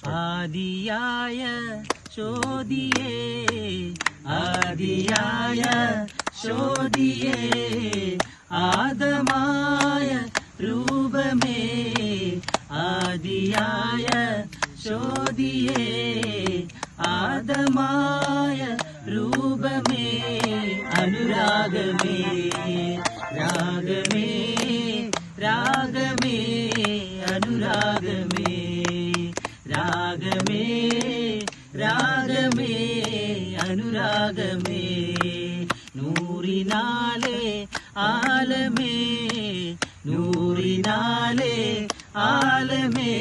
ആദിയായ ചോദിയേ ആദിയായ ചോദിയേ ആദമായ രൂപമേ ആദിയായ ചോദിയേ ആദമായ രൂപമേ അനുരാഗമേ രാഗമേ രാഗമേ അനുരാഗമേ രാഗമേ രാഗമേ അനുരാഗമേ നൂറിനാലേ ആലമേ നൂറിനാലേ ആലമേ